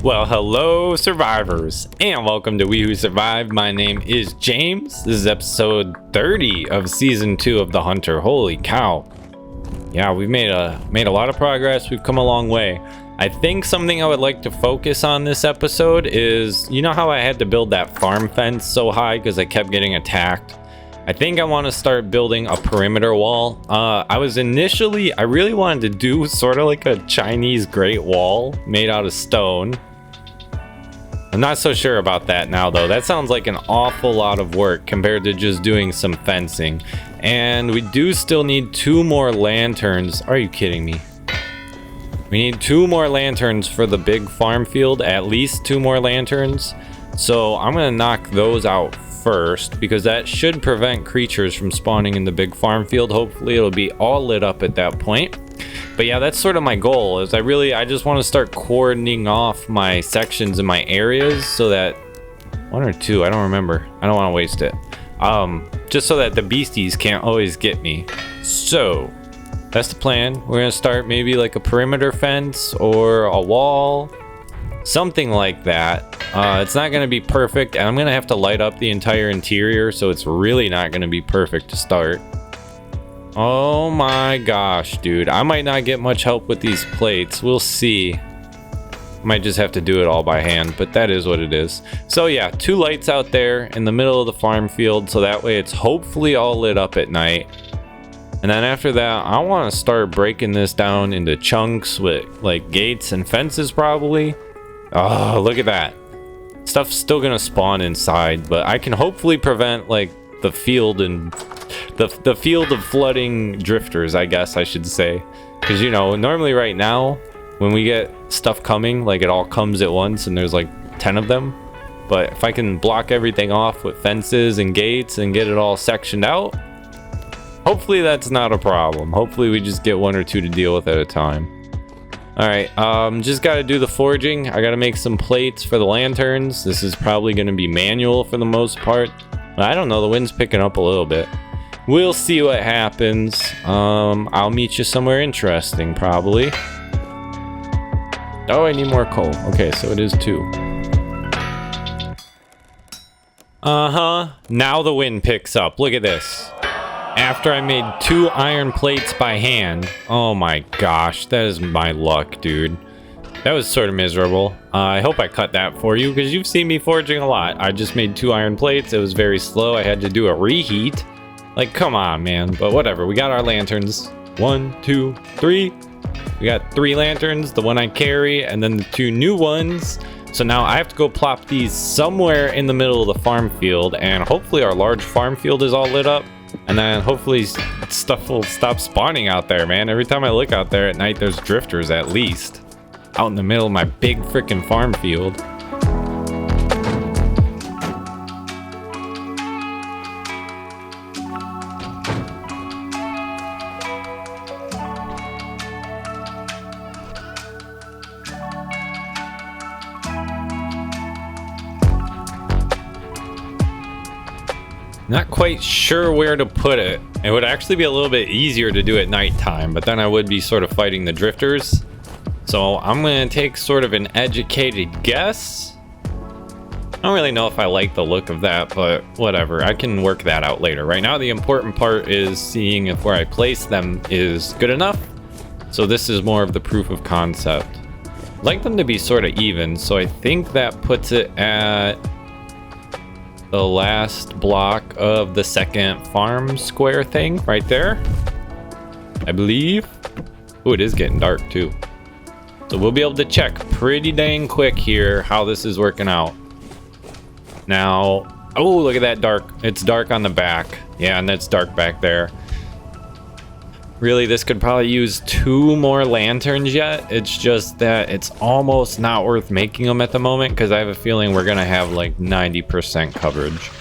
Well, hello survivors, and welcome to We Who Survived. My name is James. This is episode 30 of season 2 of The Hunter. Holy cow. Yeah, we've made a lot of progress. We've come a long way. I think something I would like to focus on this episode is, you know how I had to build that farm fence so high because I kept getting attacked? I think I want to start building a perimeter wall. I really wanted to do sort of like a Chinese Great Wall made out of stone. I'm not so sure about that now though. That sounds like an awful lot of work compared to just doing some fencing. And we do still need 2 more lanterns. Are you kidding me? We need 2 more lanterns for the big farm field, at least 2 more lanterns. So I'm gonna knock those out first because that should prevent creatures from spawning in the big farm field. Hopefully it'll be all lit up at that point. But yeah, that's sort of my goal, is I just want to start cordoning off my sections and my areas so that 1 or 2, I don't remember. I don't want to waste it. Just so that the beasties can't always get me. So that's the plan. We're gonna start maybe like a perimeter fence or a wall, something like that. It's not gonna be perfect, and I'm gonna have to light up the entire interior, so it's really not gonna be perfect to start. Oh my gosh, dude. I might not get much help with these plates. We'll see. Might just have to do it all by hand, but that is what it is. So yeah, 2 lights out there in the middle of the farm field, so that way it's hopefully all lit up at night. And then after that, I want to start breaking this down into chunks with like gates and fences probably. Oh, look at that. Stuff's still gonna spawn inside, but I can hopefully prevent like the field and the field of flooding drifters, I guess I should say. Because, you know, normally right now when we get stuff coming, like it all comes at once and there's like 10 of them. But if I can block everything off with fences and gates and get it all sectioned out, hopefully that's not a problem. Hopefully we just get 1 or 2 to deal with at a time. Alright, just gotta do the forging. I gotta make some plates for the lanterns. This is probably gonna be manual for the most part. I don't know, the wind's picking up a little bit. We'll see what happens. I'll meet you somewhere interesting, probably. Oh, I need more coal. Okay, so it is 2. Now the wind picks up. Look at this. After I made 2 iron plates by hand. Oh my gosh, that is my luck, dude. That was sort of miserable. I hope I cut that for you because you've seen me forging a lot. I just made 2 iron plates. It was very slow. I had to do a reheat. Like, come on, man. But whatever. We got our lanterns. 1, 2, 3. We got 3 lanterns. The one I carry and then the 2 new ones. So now I have to go plop these somewhere in the middle of the farm field. And hopefully our large farm field is all lit up. And then hopefully stuff will stop spawning out there, man. Every time I look out there at night, there's drifters at least. Out in the middle of my big freaking farm field. Not quite sure where to put it. It would actually be a little bit easier to do at nighttime, but then I would be sort of fighting the drifters. So I'm gonna take sort of an educated guess. I don't really know if I like the look of that, but whatever. I can work that out later. Right now, the important part is seeing if where I place them is good enough. So this is more of the proof of concept. I'd like them to be sort of even, so I think that puts it at the last block of the second farm square thing right there, I believe. Oh, it is getting dark too. So we'll be able to check pretty dang quick here how this is working out. Now, oh, look at that dark. It's dark on the back. Yeah, and that's dark back there. Really, this could probably use 2 more lanterns yet. It's just that it's almost not worth making them at the moment because I have a feeling we're gonna have like 90% coverage.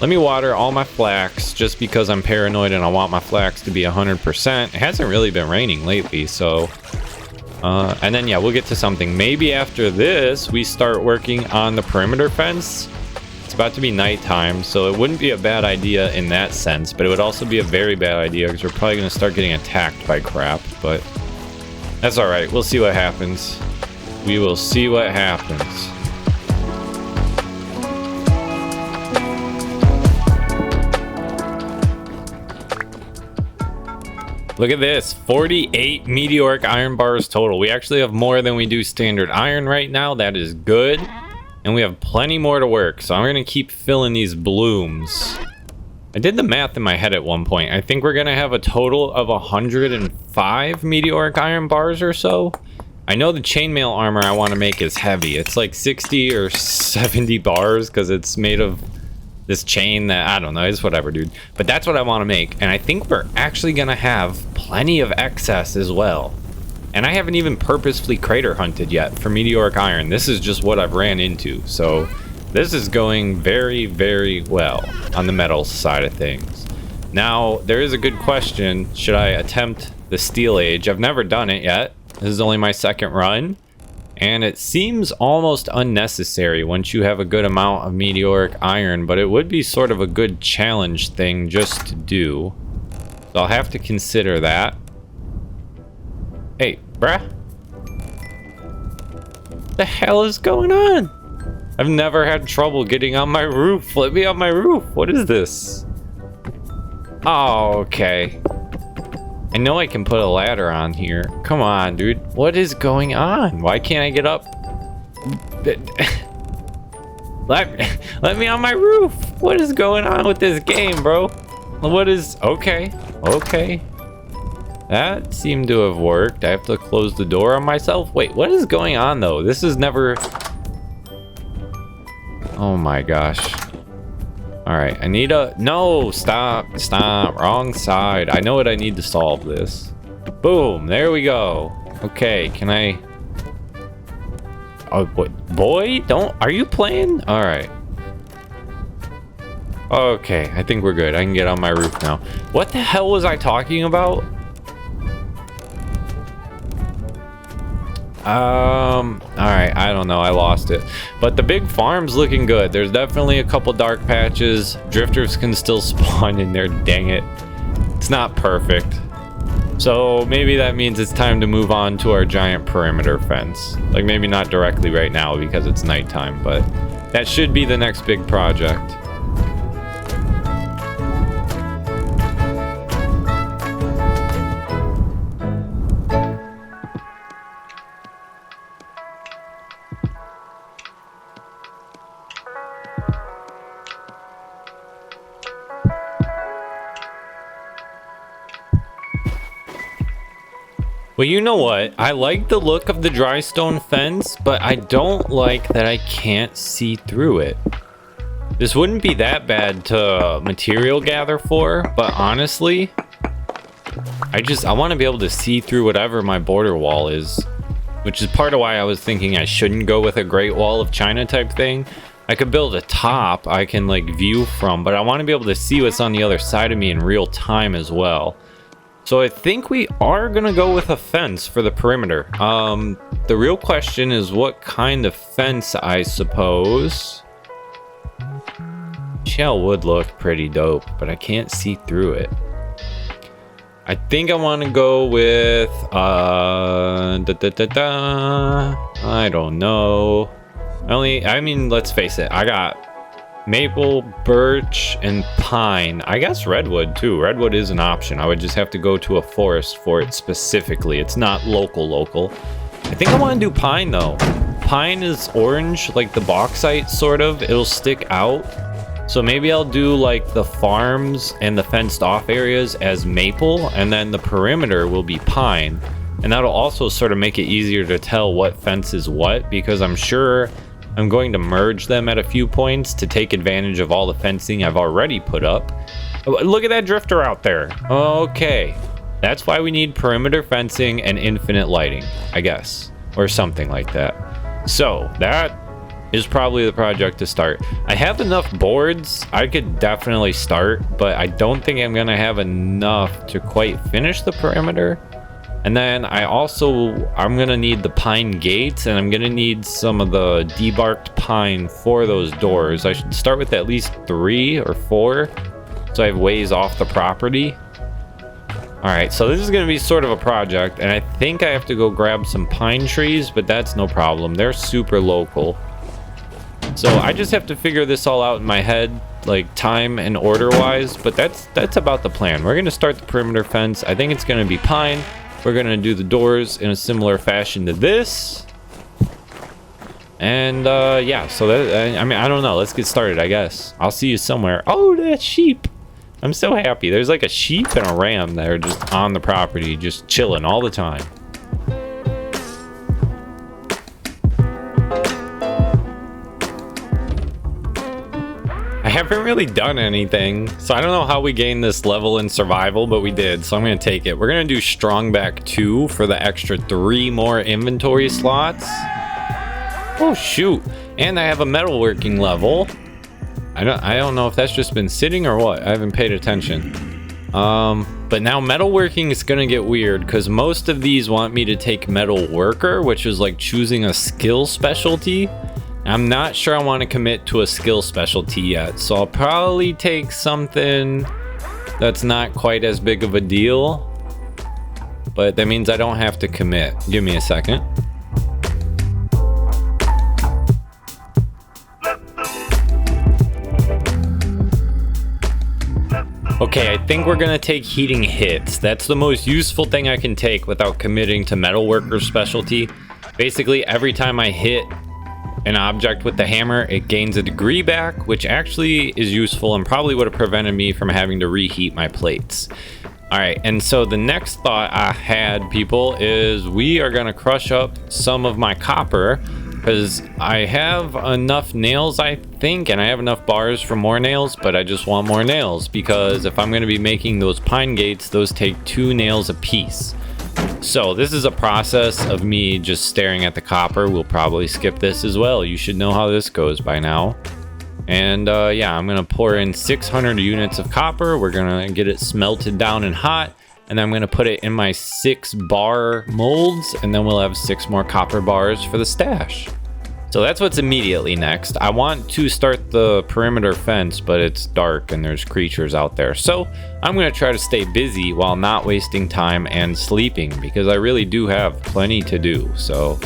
Let me water all my flax just because I'm paranoid and I want my flax to be 100%. It hasn't really been raining lately, so and then yeah, we'll get to something. Maybe after this we start working on the perimeter fence. It's about to be nighttime, so it wouldn't be a bad idea in that sense, but it would also be a very bad idea because we're probably going to start getting attacked by crap, but that's all right. We'll see what happens. We will see what happens. Look at this, 48 meteoric iron bars total. We actually have more than we do standard iron right now. That is good. And we have plenty more to work. So I'm going to keep filling these blooms. I did the math in my head at one point. I think we're going to have a total of 105 meteoric iron bars or so. I know the chainmail armor I want to make is heavy. It's like 60 or 70 bars because it's made of this chain that, I don't know, it's whatever, dude. But that's what I want to make. And I think we're actually going to have plenty of excess as well. And I haven't even purposefully crater hunted yet for meteoric iron. This is just what I've ran into. So this is going very, very well on the metals side of things. Now, there is a good question. Should I attempt the Steel Age? I've never done it yet. This is only my second run. And it seems almost unnecessary once you have a good amount of meteoric iron, but it would be sort of a good challenge thing just to do. So I'll have to consider that. Hey, bruh. What the hell is going on? I've never had trouble getting on my roof. Let me on my roof. What is this? Oh, okay. I know I can put a ladder on here. Come on, dude. What is going on? Why can't I get up? Let me on my roof. What is going on with this game, bro? What is... Okay. Okay. That seemed to have worked. I have to close the door on myself. Wait, what is going on, though? This is never... Oh, my gosh. All right, I need a... No, stop, wrong side. I know what I need to solve this. Boom, there we go. Okay, can I... Oh, boy, don't... Are you playing? All right. Okay, I think we're good. I can get on my roof now. What the hell was I talking about? All right, I don't know. I lost it. But the big farm's looking good. There's definitely a couple dark patches. Drifters can still spawn in there. Dang it. It's not perfect. So maybe that means it's time to move on to our giant perimeter fence. Like maybe not directly right now because it's nighttime, but that should be the next big project. Well, you know what? I like the look of the dry stone fence, but I don't like that I can't see through it. This wouldn't be that bad to material gather for, but honestly, I want to be able to see through whatever my border wall is, which is part of why I was thinking I shouldn't go with a Great Wall of China type thing. I could build a top I can like view from, but I want to be able to see what's on the other side of me in real time as well. So I think we are going to go with a fence for the perimeter. The real question is what kind of fence, I suppose. Shell would look pretty dope, but I can't see through it. I think I want to go with, I don't know. I mean, let's face it. I got maple, birch, and pine. I guess redwood too. Redwood is an option. I would just have to go to a forest for it specifically. It's not local. I think I want to do pine though. Pine is orange, like the bauxite sort of. It'll stick out. So maybe I'll do like the farms and the fenced off areas as maple, and then the perimeter will be pine. And that'll also sort of make it easier to tell what fence is what, because I'm sure I'm going to merge them at a few points to take advantage of all the fencing I've already put up. Look at that drifter out there. Okay. That's why we need perimeter fencing and infinite lighting, I guess. Or something like that. So, that is probably the project to start. I have enough boards. I could definitely start, but I don't think I'm going to have enough to quite finish the perimeter. And then I'm going to need the pine gates, and I'm going to need some of the debarked pine for those doors. I should start with at least 3 or 4, so I have ways off the property. All right, so this is going to be sort of a project, and I think I have to go grab some pine trees, but that's no problem. They're super local. So I just have to figure this all out in my head, like time and order wise, but that's about the plan. We're going to start the perimeter fence. I think it's going to be pine. We're going to do the doors in a similar fashion to this. And yeah, so that, I mean, I don't know. Let's get started, I guess. I'll see you somewhere. Oh, that sheep. I'm so happy. There's like a sheep and a ram that are just on the property, just chilling all the time. I haven't really done anything, so I don't know how we gained this level in survival, but we did, so I'm going to take it. We're going to do strong back 2 for the extra 3 more inventory slots. Oh, shoot. And I have a metalworking level. I don't know if that's just been sitting or what. I haven't paid attention. But now metalworking is going to get weird because most of these want me to take metal worker, which is like choosing a skill specialty. I'm not sure I want to commit to a skill specialty yet, so I'll probably take something that's not quite as big of a deal. But that means I don't have to commit. Give me a second. Okay, I think we're gonna take heating hits. That's the most useful thing I can take without committing to metalworker specialty. Basically, every time I hit an object with the hammer, it gains a degree back, which actually is useful and probably would have prevented me from having to reheat my plates. All right, and so the next thought I had, people, is we are gonna crush up some of my copper because I have enough nails, I think, and I have enough bars for more nails, but I just want more nails because if I'm going to be making those pine gates, those take 2 nails a piece. So this is a process of me just staring at the copper. We'll probably skip this as well. You should know how this goes by now. And yeah, I'm going to pour in 600 units of copper. We're going to get it smelted down and hot. And then I'm going to put it in my 6 bar molds, and then we'll have 6 more copper bars for the stash. So that's what's immediately next. I want to start the perimeter fence, but it's dark and there's creatures out there. So I'm going to try to stay busy while not wasting time and sleeping, because I really do have plenty to do. So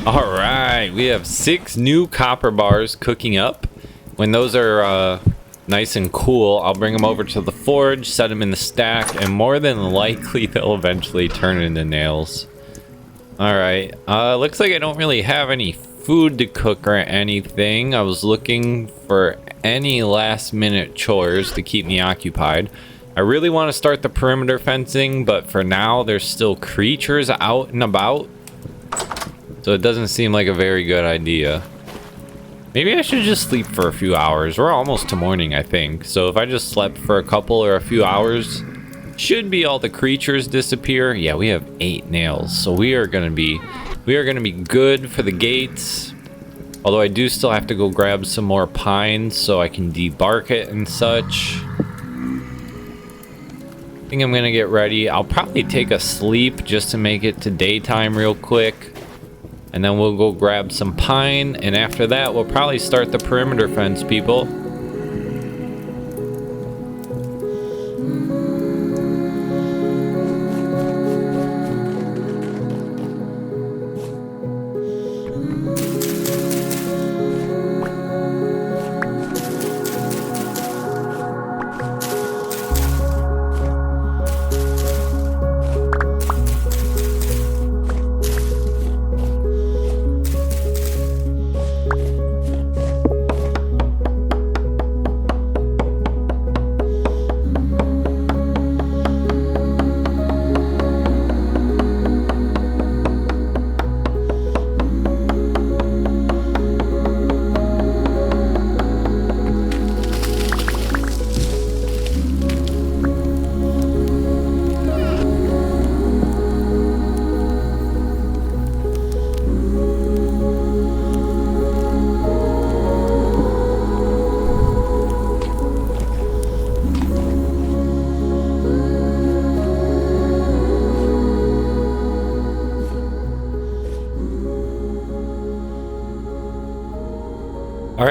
all right, we have 6 new copper bars cooking up. When those are nice and cool, I'll bring them over to the forge, set them in the stack, and more than likely they'll eventually turn into nails. All right, looks like I don't really have any food to cook or anything. I was looking for any last minute chores to keep me occupied. I really want to start the perimeter fencing, but for now there's still creatures out and about. So it doesn't seem like a very good idea. Maybe I should just sleep for a few hours. We're almost to morning, I think. So if I just slept for a couple or a few hours, should be all the creatures disappear. Yeah, we have 8 nails. So we are gonna be good for the gates. Although I do still have to go grab some more pine so I can debark it and such. I think I'm gonna get ready. I'll probably take a sleep just to make it to daytime real quick. And then we'll go grab some pine, and after that we'll probably start the perimeter fence, people.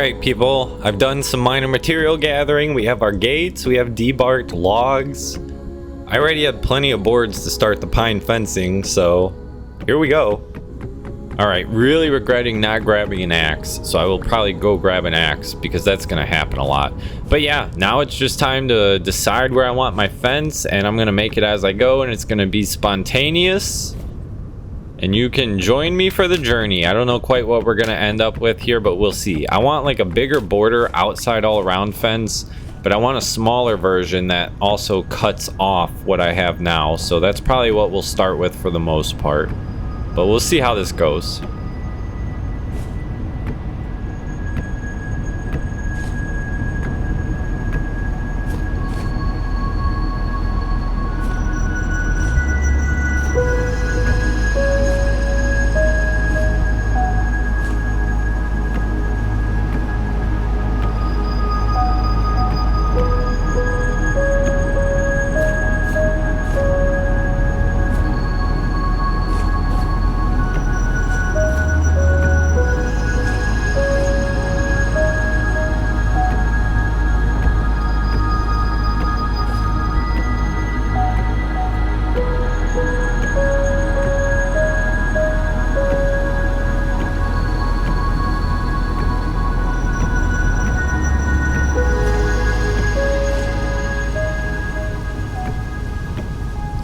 Alright people, I've done some minor material gathering. We have our gates, we have debarked logs. I already had plenty of boards to start the pine fencing, so here we go. Alright, really regretting not grabbing an axe, so I will probably go grab an axe because that's gonna happen a lot. But yeah, now it's just time to decide where I want my fence, and I'm gonna make it as I go, and it's gonna be spontaneous. And you can join me for the journey. I don't know quite what we're gonna end up with here, but we'll see. I want like a bigger border outside all around fence, but I want a smaller version that also cuts off what I have now. So that's probably what we'll start with for the most part. But we'll see how this goes.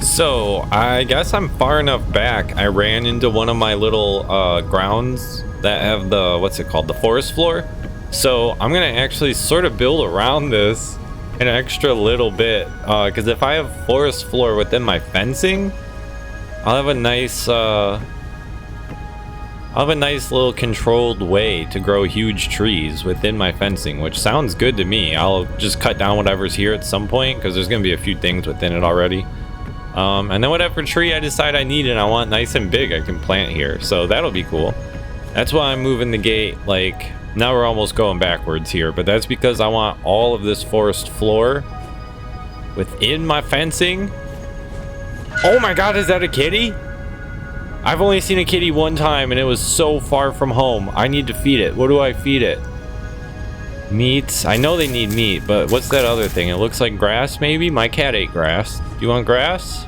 So I guess I'm far enough back. I ran into one of my little grounds that have the, what's it called, the forest floor. So I'm gonna actually sort of build around this an extra little bit, because if I have forest floor within my fencing, I'll have a nice little controlled way to grow huge trees within my fencing, which sounds good to me. I'll just cut down whatever's here at some point because there's gonna be a few things within it already. And then whatever tree I decide I need and I want nice and big, I can plant here. So that'll be cool. That's why I'm moving the gate. Like, now we're almost going backwards here, but that's because I want all of this forest floor within my fencing. Oh my god, is that a kitty? I've only seen a kitty one time and it was so far from home. I need to feed it. What do I feed it? Meat. I know they need meat, but what's that other thing? It looks like grass, maybe? My cat ate grass. Do you want grass?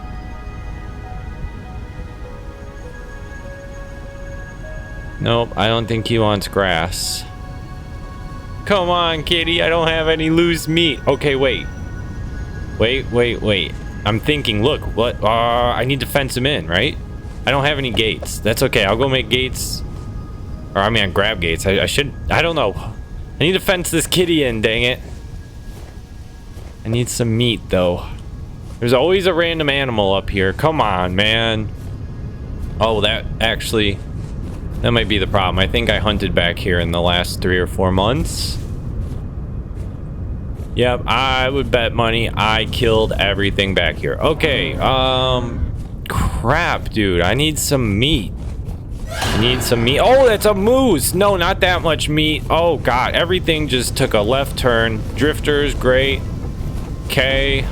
Nope, I don't think he wants grass. Come on, kitty. I don't have any loose meat. Okay, wait. Wait. I'm thinking, look, what? I need to fence him in, right? I don't have any gates. That's okay. I'll go make gates. Or, I mean, grab gates. I don't know. I need to fence this kitty in, dang it. I need some meat, though. There's always a random animal up here. Come on, man. Oh, that might be the problem. I think I hunted back here in the last 3 or 4 months. Yep, I would bet money I killed everything back here. Okay, crap, dude. I need some meat. I need some meat. Oh, that's a moose. No, not that much meat. Oh, God. Everything just took a left turn. Drifters, great. Okay.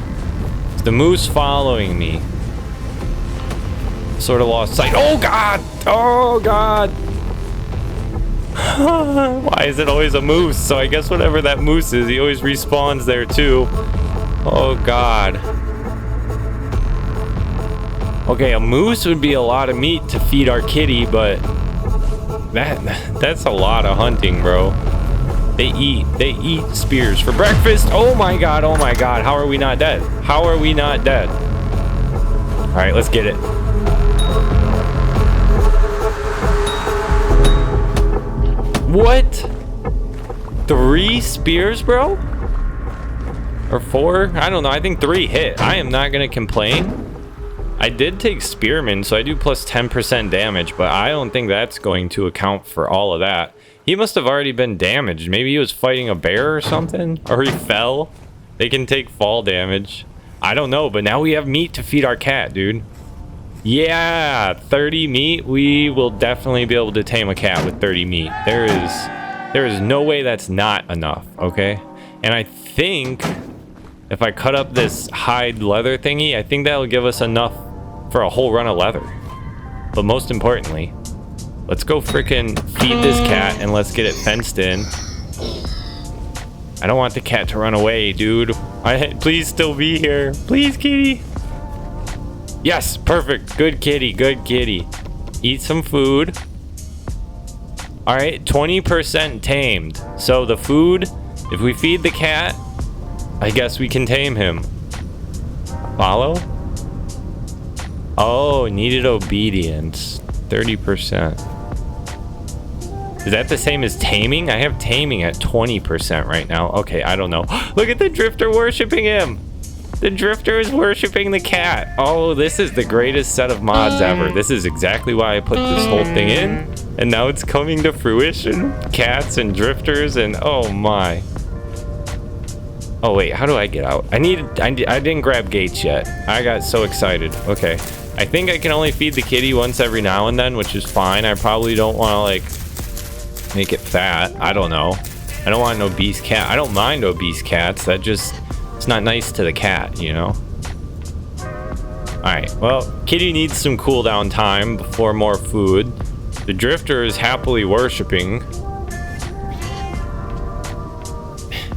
Is the moose following me? Sort of lost sight. Oh, God. Oh, God. Why is it always a moose? So I guess whatever that moose is, he always respawns there, too. Oh, God. Okay, a moose would be a lot of meat to feed our kitty, but that's a lot of hunting, bro. They eat spears for breakfast. Oh my god, how are we not dead? How are we not dead? All right, let's get it. What? 3 spears, bro? Or 4? I don't know, I think 3 hit. I am not gonna complain. I did take Spearman, so I do plus 10% damage, but I don't think that's going to account for all of that. He must have already been damaged. Maybe he was fighting a bear or something, or he fell. They can take fall damage. I don't know, but now we have meat to feed our cat, dude. Yeah, 30 meat. We will definitely be able to tame a cat with 30 meat. There is no way that's not enough, okay? And I think if I cut up this hide leather thingy, I think that'll give us enough for a whole run of leather. But most importantly, let's go frickin' feed this cat and let's get it fenced in. I don't want the cat to run away, dude. Please still be here. Please, kitty. Yes, perfect. Good kitty, good kitty. Eat some food. All right, 20% tamed. So the food, if we feed the cat, I guess we can tame him. Follow? Oh, needed obedience. 30%. Is that the same as taming? I have taming at 20% right now. Okay, I don't know. Look at the drifter worshiping him. The drifter is worshiping the cat. Oh, this is the greatest set of mods ever. This is exactly why I put this whole thing in. And now it's coming to fruition. Cats and drifters and oh my. Oh wait, how do I get out? I didn't grab gates yet. I got so excited. Okay. I think I can only feed the kitty once every now and then, which is fine. I probably don't want to like make it fat. I don't know. I don't want an obese cat. I don't mind obese cats. That just, it's not nice to the cat, you know? Alright, well, kitty needs some cooldown time before more food. The drifter is happily worshipping.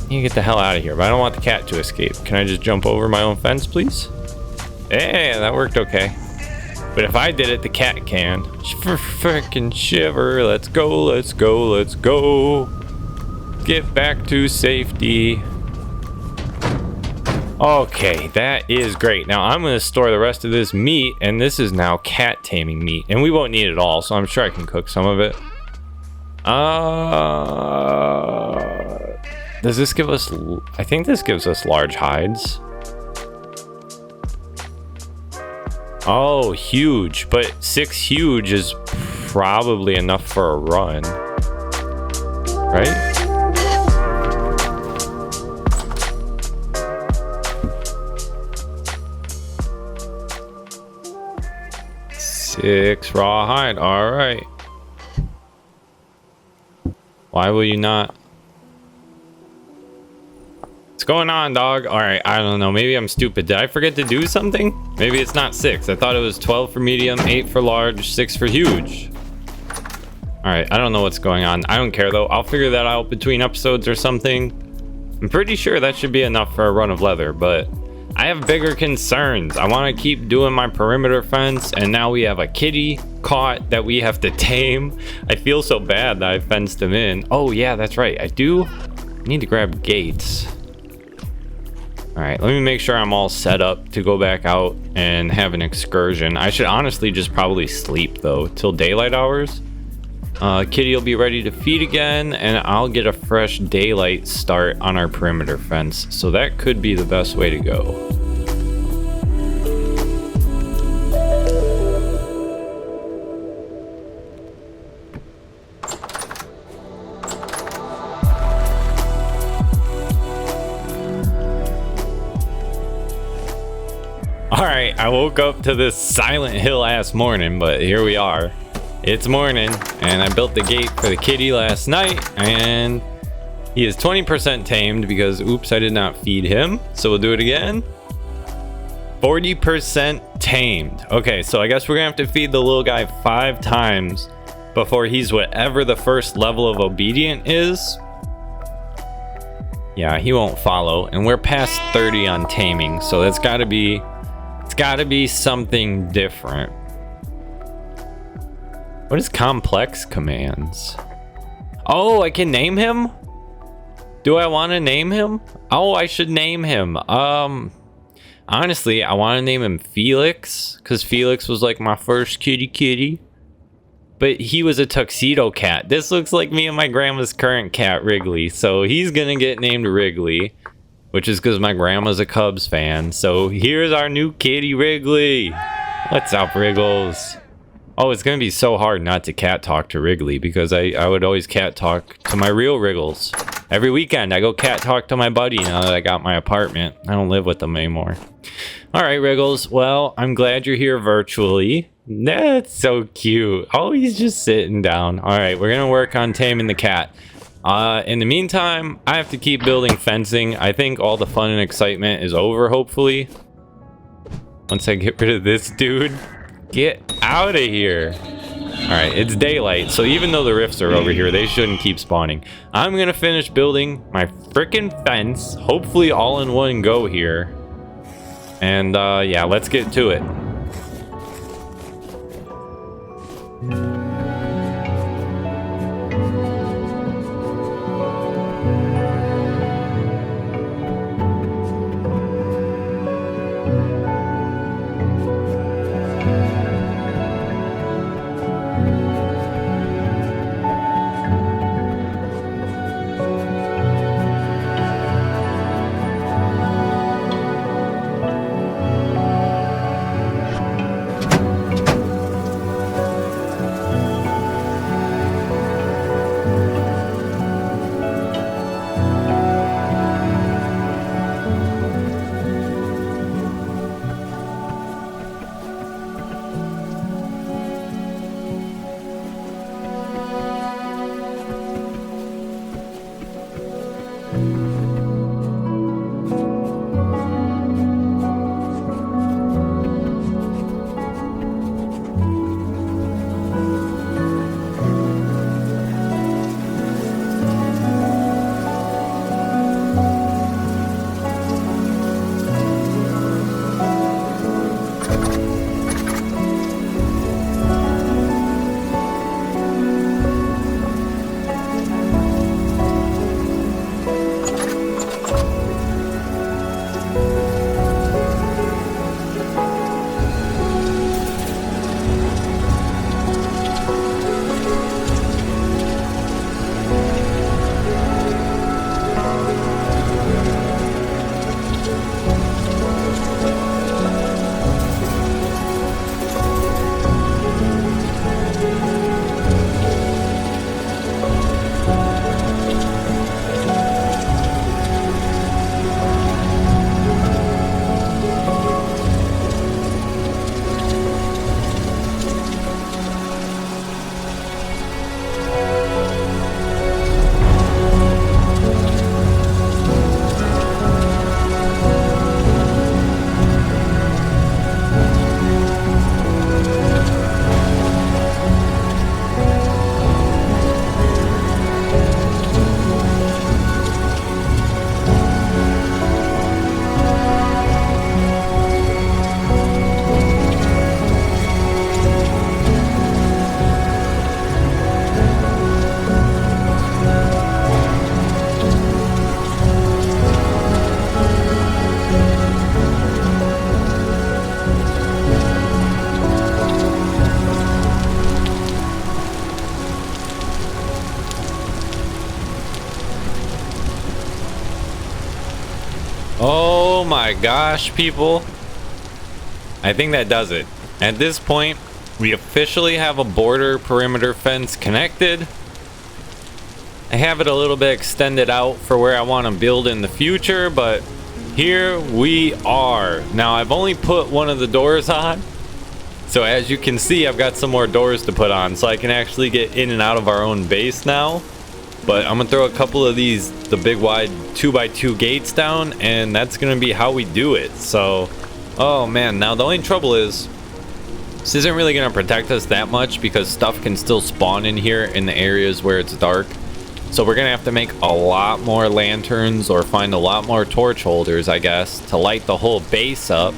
You get the hell out of here, but I don't want the cat to escape. Can I just jump over my own fence, please? Hey, that worked okay. But if I did it, the cat can. Frickin' shiver. Let's go, let's go, let's go. Get back to safety. Okay, that is great. Now I'm going to store the rest of this meat, and this is now cat taming meat. And we won't need it all, so I'm sure I can cook some of it. Does this give us... I think this gives us large hides. Oh, huge. But 6 huge is probably enough for a run. Right? Six raw hide. All right. Why will you not? What's going on, dog? All right. I don't know. Maybe I'm stupid. Did I forget to do something? Maybe it's not 6. I thought it was 12 for medium, 8 for large, 6 for huge. All right. I don't know what's going on. I don't care though. I'll figure that out between episodes or something. I'm pretty sure that should be enough for a run of leather, but I have bigger concerns. I want to keep doing my perimeter fence, and now we have a kitty caught that we have to tame. I feel so bad that I fenced him in. Oh yeah, that's right. I need to grab gates. All right, let me make sure I'm all set up to go back out and have an excursion. I should honestly just probably sleep though till daylight hours. Kitty will be ready to feed again, and I'll get a fresh daylight start on our perimeter fence. So that could be the best way to go. Alright, I woke up to this Silent Hill ass morning, but here we are. It's morning, and I built the gate for the kitty last night, and he is 20% tamed because, oops, I did not feed him. So we'll do it again. 40% tamed. Okay, so I guess we're gonna have to feed the little guy 5 times before he's whatever the first level of obedient is. Yeah, he won't follow, and we're past 30 on taming, so that's gotta be, it's gotta be something different. What is complex commands? Oh, I can name him? Do I want to name him? Oh, I should name him. Honestly, I want to name him Felix, because Felix was like my first kitty. But he was a tuxedo cat. This looks like me and my grandma's current cat, Wrigley. So he's gonna get named Wrigley, which is because my grandma's a Cubs fan. So here's our new kitty, Wrigley. What's up, Wriggles? Oh, it's gonna be so hard not to cat talk to Wrigley, because I would always cat talk to my real Wriggles. Every weekend I go cat talk to my buddy now that I got my apartment. I don't live with them anymore. All right, Wriggles. Well, I'm glad you're here virtually. That's so cute. Oh, he's just sitting down. All right, we're gonna work on taming the cat. In the meantime, I have to keep building fencing. I think all the fun and excitement is over, hopefully. Once I get rid of this dude. Get out of here. Alright, it's daylight, so even though the rifts are over here, they shouldn't keep spawning. I'm gonna finish building my freaking fence, hopefully all in one go here. And yeah, let's get to it. Oh my gosh, people. I think that does it. At this point, we officially have a border perimeter fence connected. I have it a little bit extended out for where I want to build in the future, but here we are. Now, I've only put one of the doors on. So as you can see, I've got some more doors to put on so I can actually get in and out of our own base now. But I'm gonna throw a couple of these, the big wide 2x2 gates down, and that's gonna be how we do it. So, oh man, now the only trouble is, this isn't really gonna protect us that much because stuff can still spawn in here in the areas where it's dark. So we're gonna have to make a lot more lanterns or find a lot more torch holders, I guess, to light the whole base up.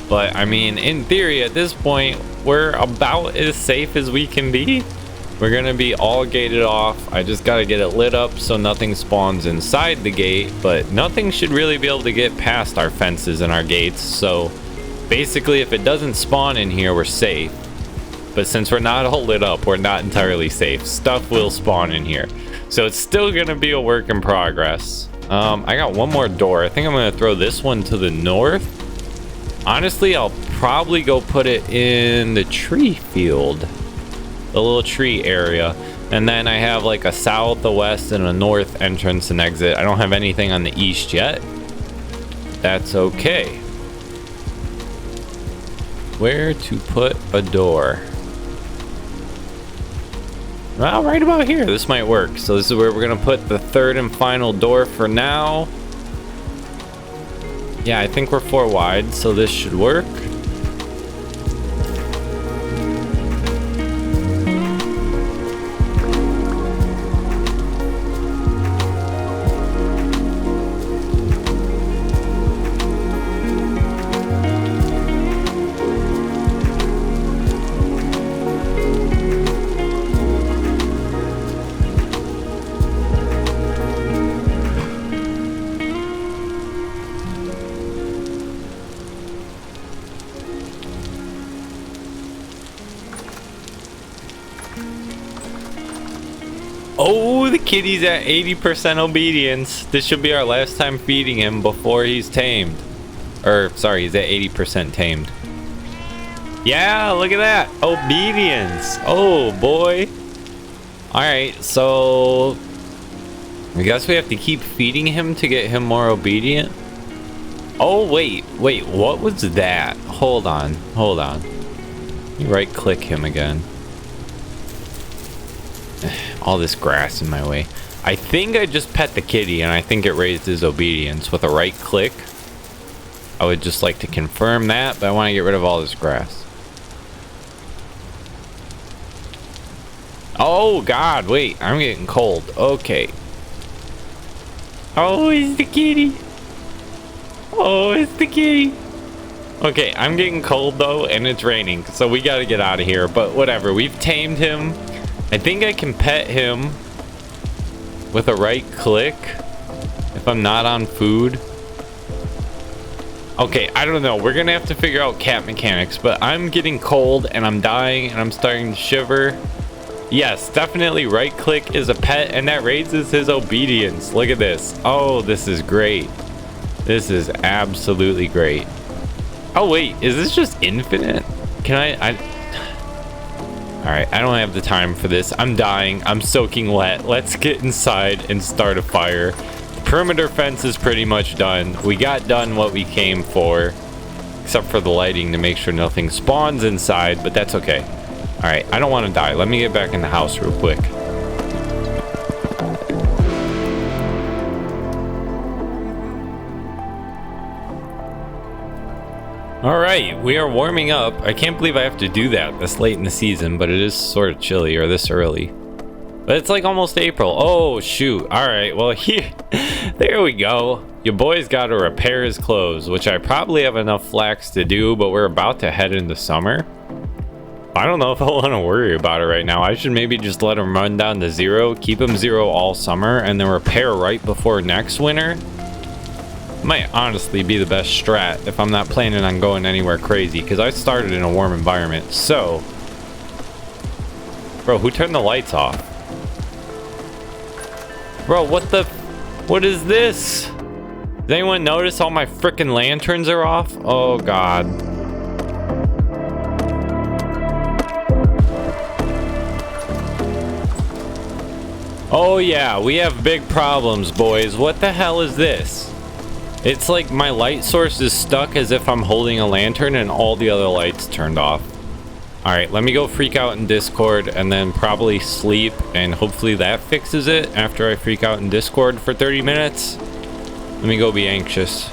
But I mean, in theory, at this point, we're about as safe as we can be. We're gonna be all gated off. I just gotta get it lit up so nothing spawns inside the gate, but nothing should really be able to get past our fences and our gates. So basically, if it doesn't spawn in here, we're safe. But since we're not all lit up, we're not entirely safe. Stuff will spawn in here. So it's still gonna be a work in progress. I got one more door. I think I'm gonna throw this one to the north. Honestly, I'll probably go put it in the tree field. The little tree area. And then I have like a south, a west, and a north entrance and exit. I don't have anything on the east yet. That's okay. Where to put a door? Well, right about here. This might work. So this is where we're gonna put the third and final door for now. Yeah, I think we're 4 wide, so this should work. Oh, the kitty's at 80% obedience. This should be our last time feeding him before he's tamed. Or, sorry, he's at 80% tamed. Yeah, look at that. Obedience. Oh, boy. Alright, so I guess we have to keep feeding him to get him more obedient. Oh, wait, what was that? Hold on. Let me right click him again. All this grass in my way. I think I just pet the kitty and I think it raised his obedience with a right click. I would just like to confirm that, but I want to get rid of all this grass. Oh God, wait, I'm getting cold. Okay. Oh, it's the kitty. Oh, it's the kitty. Okay, I'm getting cold though, and it's raining, so we gotta get out of here. But whatever, we've tamed him. I think I can pet him with a right click if I'm not on food. Okay, I don't know. We're gonna have to figure out cat mechanics, but I'm getting cold and I'm dying and I'm starting to shiver. Yes, definitely right click is a pet, and that raises his obedience. Look at this. Oh, this is great. This is absolutely great. Oh wait, is this just infinite? Can I Alright, I don't have the time for this. I'm dying. I'm soaking wet. Let's get inside and start a fire. The perimeter fence is pretty much done. We got done what we came for, except for the lighting to make sure nothing spawns inside, but that's okay. Alright, I don't want to die. Let me get back in the house real quick. Alright, we are warming up. I can't believe I have to do that this late in the season, but it is sort of chilly, or this early. But it's like almost April. Oh, shoot. Alright, well, here, there we go. Your boy's got to repair his clothes, which I probably have enough flax to do, but we're about to head into summer. I don't know if I want to worry about it right now. I should maybe just let him run down to 0, keep him 0 all summer, and then repair right before next winter. Might honestly be the best strat if I'm not planning on going anywhere crazy, because I started in a warm environment. So, bro, who turned the lights off? Bro, what is this? Does anyone notice all my freaking lanterns are off? Oh God. Oh yeah, we have big problems, boys. What the hell is this? It's like my light source is stuck as if I'm holding a lantern and all the other lights turned off. Alright, let me go freak out in Discord and then probably sleep, and hopefully that fixes it after I freak out in Discord for 30 minutes. Let me go be anxious.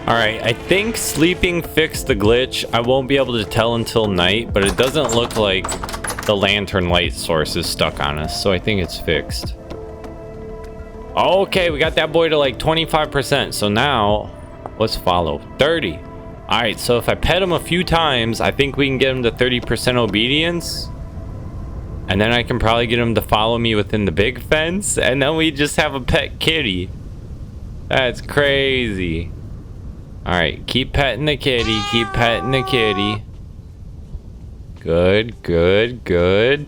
Alright, I think sleeping fixed the glitch. I won't be able to tell until night, but it doesn't look like the lantern light source is stuck on us, so I think it's fixed. Okay, we got that boy to like 25%, so now let's follow. 30. Alright, so if I pet him a few times, I think we can get him to 30% obedience. And then I can probably get him to follow me within the big fence, and then we just have a pet kitty. That's crazy. Alright, keep petting the kitty, keep petting the kitty. Good, good, good.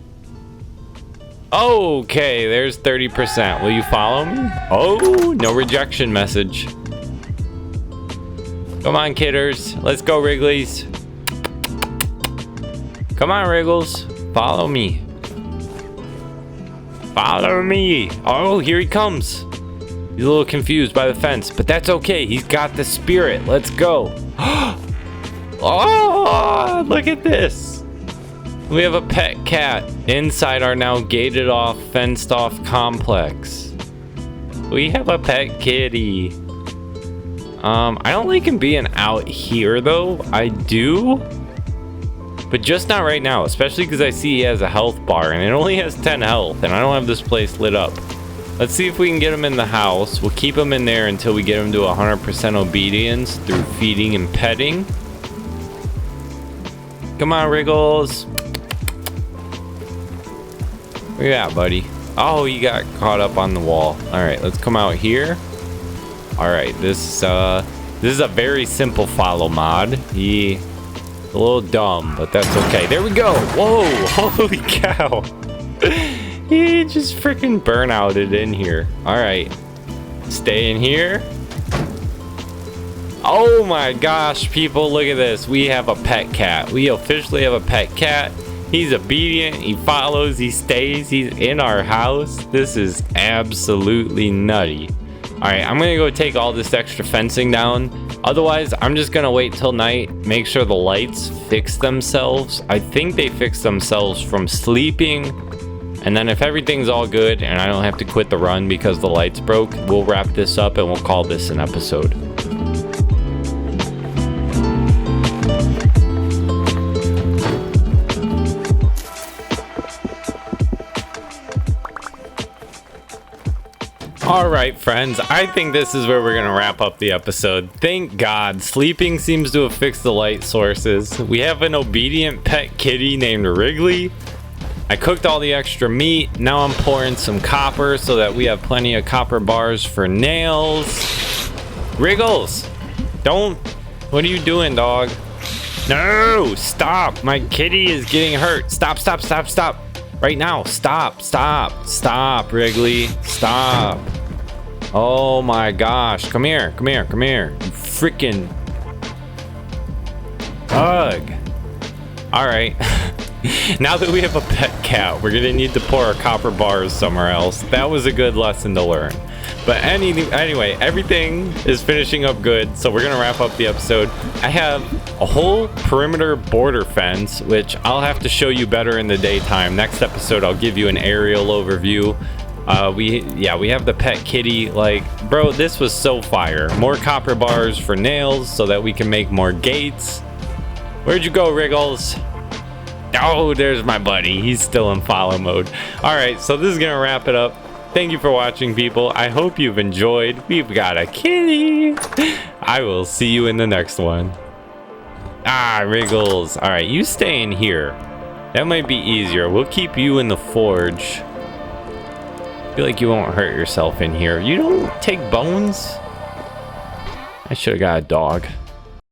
Okay, there's 30%. Will you follow me? Oh, no rejection message. Come on, kidders. Let's go, Wrigglies. Come on, Wriggles. Follow me. Follow me. Oh, here he comes. He's a little confused by the fence, but that's okay. He's got the spirit. Let's go. Oh, look at this. We have a pet cat inside our now gated off, fenced off complex. We have a pet kitty. I don't like him being out here though. I do, but just not right now, especially because I see he has a health bar and it only has 10 health and I don't have this place lit up. Let's see if we can get him in the house. We'll keep him in there until we get him to 100% obedience through feeding and petting. Come on, Wriggles. Where you at, buddy? Oh, you got caught up on the wall. All right, let's come out here. All right, this is a very simple follow mod. He a little dumb, but that's okay. There we go. Whoa, holy cow. He just freaking burnouted in here. All right, stay in here. Oh my gosh, people, look at this. We have a pet cat. We officially have a pet cat. He's obedient, he follows, he stays, he's in our house. This is absolutely nutty. All right, I'm gonna go take all this extra fencing down. Otherwise, I'm just gonna wait till night, make sure the lights fix themselves. I think they fix themselves from sleeping. And then if everything's all good and I don't have to quit the run because the lights broke, we'll wrap this up and we'll call this an episode. All right, friends, I think this is where we're gonna wrap up the episode. Thank God, sleeping seems to have fixed the light sources. We have an obedient pet kitty named Wrigley. I cooked all the extra meat. Now I'm pouring some copper so that we have plenty of copper bars for nails. Wriggles, don't, what are you doing, dog? No, stop, my kitty is getting hurt. Stop, stop, stop, stop. Right now, stop, stop, stop, Wrigley, stop. Oh my gosh, come here, come here, come here. You freaking bug. All right, now that we have a pet cat, we're gonna need to pour our copper bars somewhere else. That was a good lesson to learn. But anyway, everything is finishing up good, so we're gonna wrap up the episode. I have a whole perimeter border fence, which I'll have to show you better in the daytime. Next episode, I'll give you an aerial overview. We have the pet kitty. Like, bro, this was so fire. More copper bars for nails so that we can make more gates. Where'd you go, Wriggles? Oh, there's my buddy. He's still in follow mode. All right, so this is gonna wrap it up. Thank you for watching, people. I hope you've enjoyed. We've got a kitty. I will see you in the next one. Ah, Wriggles. All right, you stay in here. That might be easier. We'll keep you in the forge. I feel like you won't hurt yourself in here. You don't take bones? I should have got a dog.